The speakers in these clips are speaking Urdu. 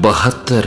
72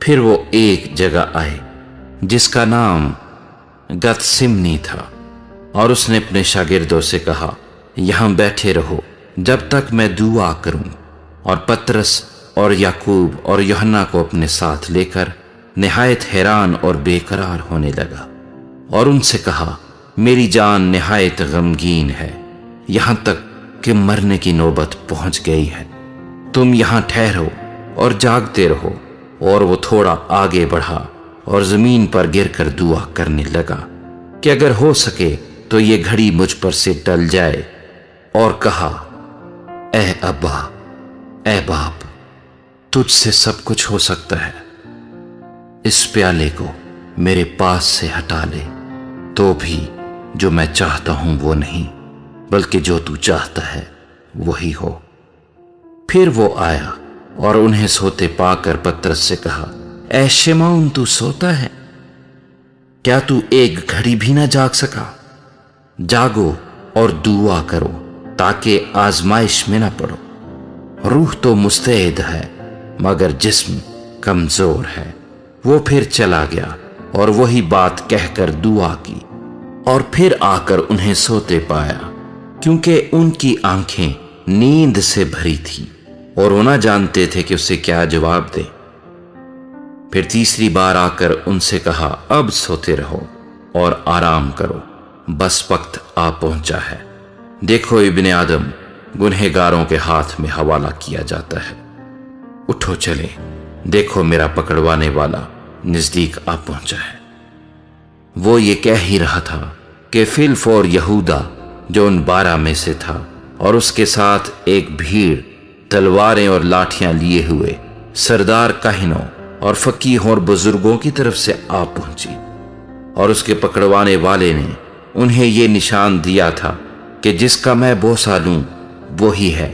پھر وہ ایک جگہ آئے جس کا نام گتسمنی تھا، اور اس نے اپنے شاگردوں سے کہا، یہاں بیٹھے رہو جب تک میں دعا کروں۔ اور پترس اور یعقوب اور یوحنا کو اپنے ساتھ لے کر نہایت حیران اور بے قرار ہونے لگا، اور ان سے کہا، میری جان نہایت غمگین ہے، یہاں تک کہ مرنے کی نوبت پہنچ گئی ہے۔ تم یہاں ٹھہرو اور جاگتے رہو۔ اور وہ تھوڑا آگے بڑھا اور زمین پر گر کر دعا کرنے لگا کہ اگر ہو سکے تو یہ گھڑی مجھ پر سے ٹل جائے، اور کہا، اے ابا، اے باپ، تجھ سے سب کچھ ہو سکتا ہے، اس پیالے کو میرے پاس سے ہٹا لے، تو بھی جو میں چاہتا ہوں وہ نہیں بلکہ جو تو چاہتا ہے وہی ہو۔ پھر وہ آیا اور انہیں سوتے پا کر پترس سے کہا، اے شمعون، تو سوتا ہے؟ کیا تو ایک گھڑی بھی نہ جاگ سکا؟ جاگو اور دعا کرو تاکہ آزمائش میں نہ پڑو۔ روح تو مستعد ہے مگر جسم کمزور ہے۔ وہ پھر چلا گیا اور وہی بات کہہ کر دعا کی، اور پھر آ کر انہیں سوتے پایا، کیونکہ ان کی آنکھیں نیند سے بھری تھی اور وہ نہ جانتے تھے کہ اسے کیا جواب دیں۔ پھر تیسری بار آ کر ان سے کہا، اب سوتے رہو اور آرام کرو، بس وقت آ پہنچا ہے۔ دیکھو ابن آدم گنہگاروں کے ہاتھ میں حوالہ کیا جاتا ہے۔ اٹھو چلے، دیکھو میرا پکڑوانے والا نزدیک آ پہنچا ہے۔ وہ یہ کہہ ہی رہا تھا کہ فی الفور یہودا جو ان 12 میں سے تھا اور اس کے ساتھ ایک بھیڑ تلواریں اور لاٹھیاں لیے ہوئے سردار کاہنوں اور فقیہوں اور بزرگوں کی طرف سے آ پہنچی، اور اس کے پکڑوانے والے نے انہیں یہ نشان دیا تھا کہ جس کا میں بوسہ لوں وہی ہے،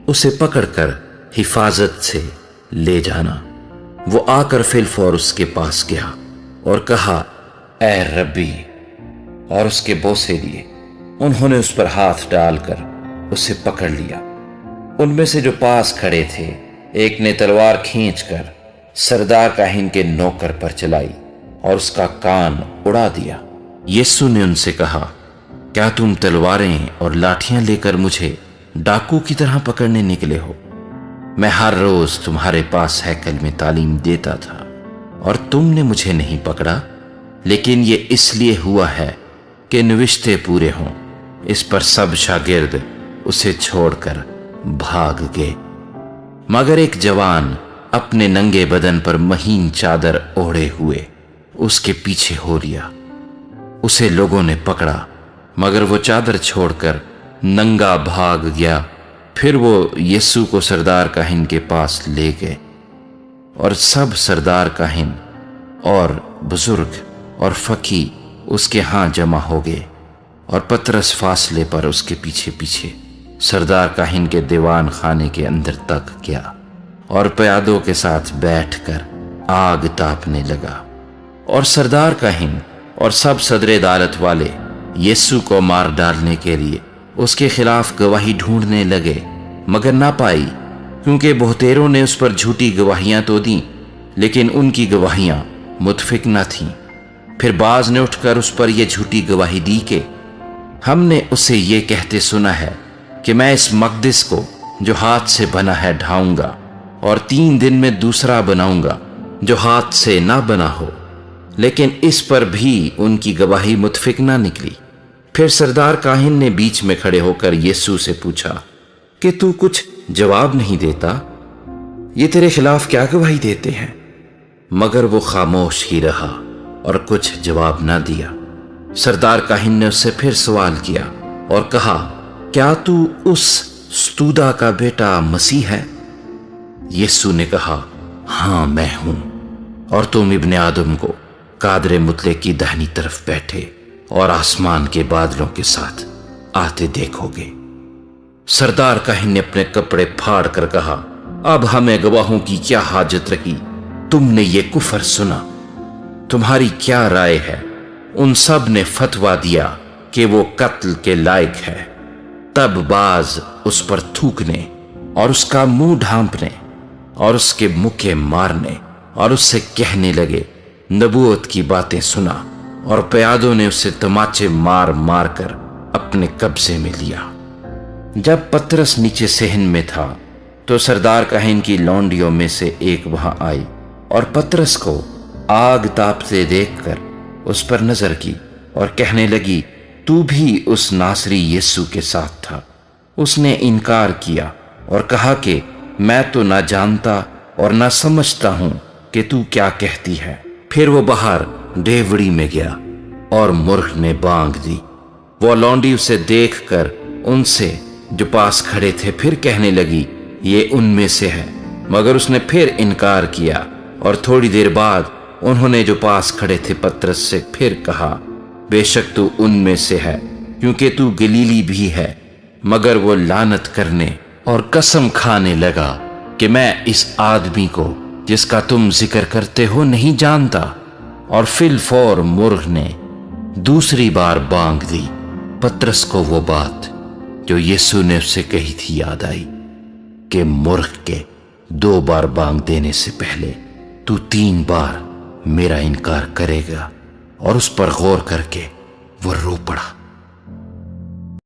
اسے پکڑ کر حفاظت سے لے جانا۔ وہ آ کر فی الفور اس کے پاس گیا اور کہا، اے ربی، اور اس کے بوسے لیے۔ انہوں نے اس پر ہاتھ ڈال کر اسے پکڑ لیا۔ ان میں سے جو پاس کھڑے تھے ایک نے تلوار کھینچ کر سردار کاہن کے نوکر پر چلائی اور اس کا کان اڑا دیا۔ یسوع نے ان سے کہا، کیا تم تلواریں اور لاٹھیاں لے کر مجھے ڈاکو کی طرح پکڑنے نکلے ہو؟ میں ہر روز تمہارے پاس ہیکل میں تعلیم دیتا تھا اور تم نے مجھے نہیں پکڑا، لیکن یہ اس لیے ہوا ہے کہ نوشتے پورے ہوں۔ اس پر سب شاگرد اسے چھوڑ کر بھاگ گئے، مگر ایک جوان اپنے ننگے بدن پر مہین چادر اوڑھے ہوئے اس کے پیچھے ہو لیا۔ اسے لوگوں نے پکڑا مگر وہ چادر چھوڑ کر ننگا بھاگ گیا۔ پھر وہ یسوع کو سردار کاہن کے پاس لے گئے، اور سب سردار کاہن اور بزرگ اور فقی اس کے ہاں جمع ہو گئے، اور پترس فاصلے پر اس کے پیچھے پیچھے سردار کاہن کے دیوان خانے کے اندر تک گیا اور پیادوں کے ساتھ بیٹھ کر آگ تاپنے لگا۔ اور سردار کاہن اور سب صدر عدالت والے یسوع کو مار ڈالنے کے لیے اس کے خلاف گواہی ڈھونڈنے لگے، مگر نہ پائی، کیونکہ بہتیروں نے اس پر جھوٹی گواہیاں تو دیں، لیکن ان کی گواہیاں متفق نہ تھیں۔ پھر بعض نے اٹھ کر اس پر یہ جھوٹی گواہی دی کہ ہم نے اسے یہ کہتے سنا ہے کہ میں اس مقدس کو جو ہاتھ سے بنا ہے ڈھاؤں گا، اور 3 دن میں دوسرا بناؤں گا جو ہاتھ سے نہ بنا ہو۔ لیکن اس پر بھی ان کی گواہی متفق نہ نکلی۔ پھر سردار کاہن نے بیچ میں کھڑے ہو کر یسوع سے پوچھا کہ تو کچھ جواب نہیں دیتا؟ یہ تیرے خلاف کیا گواہی دیتے ہیں؟ مگر وہ خاموش ہی رہا اور کچھ جواب نہ دیا۔ سردار کاہن نے اس سے پھر سوال کیا اور کہا، کیا تو اس ستودا کا بیٹا مسیح ہے؟ یسوع نے کہا، ہاں میں ہوں، اور تم ابن آدم کو قادر مطلق کی دہنی طرف بیٹھے اور آسمان کے بادلوں کے ساتھ آتے دیکھو گے۔ سردار کاہن نے اپنے کپڑے پھاڑ کر کہا، اب ہمیں گواہوں کی کیا حاجت رہی؟ تم نے یہ کفر سنا، تمہاری کیا رائے ہے؟ ان سب نے فتویٰ دیا کہ وہ قتل کے لائق ہے۔ تب بعض اس پر تھوکنے اور اس کا منہ ڈھانپنے اور اس کے مکے مارنے اور اس سے کہنے لگے، نبوت کی باتیں سنا، اور پیادوں نے اسے تماچے مار مار کر اپنے قبضے میں لیا۔ جب پطرس نیچے صحن میں تھا تو سردار کاہن کی لونڈیوں میں سے ایک وہاں آئی اور پطرس کو آگ تاپتے دیکھ کر اس پر نظر کی اور کہنے لگی، تو بھی اس ناصری یسوع کے ساتھ تھا۔ اس نے انکار کیا اور کہا کہ میں تو نہ جانتا اور نہ سمجھتا ہوں کہ تو کیا کہتی ہے۔ پھر وہ باہر ڈیوڑی میں گیا اور مرغ نے بانگ دی۔ وہ لونڈی اسے دیکھ کر ان سے جو پاس کھڑے تھے پھر کہنے لگی، یہ ان میں سے ہے، مگر اس نے پھر انکار کیا۔ اور تھوڑی دیر بعد انہوں نے جو پاس کھڑے تھے پطرس سے پھر کہا، بے شک تو ان میں سے ہے، کیونکہ تو گلیلی بھی ہے۔ مگر وہ لعنت کرنے اور قسم کھانے لگا کہ میں اس آدمی کو جس کا تم ذکر کرتے ہو نہیں جانتا۔ اور فی الفور مرغ نے دوسری بار بانگ دی۔ پطرس کو وہ بات جو یسوع نے اس سے کہی تھی یاد آئی کہ مرغ کے 2 بار بانگ دینے سے پہلے تو 3 بار میرا انکار کرے گا، اور اس پر غور کر کے وہ رو پڑا۔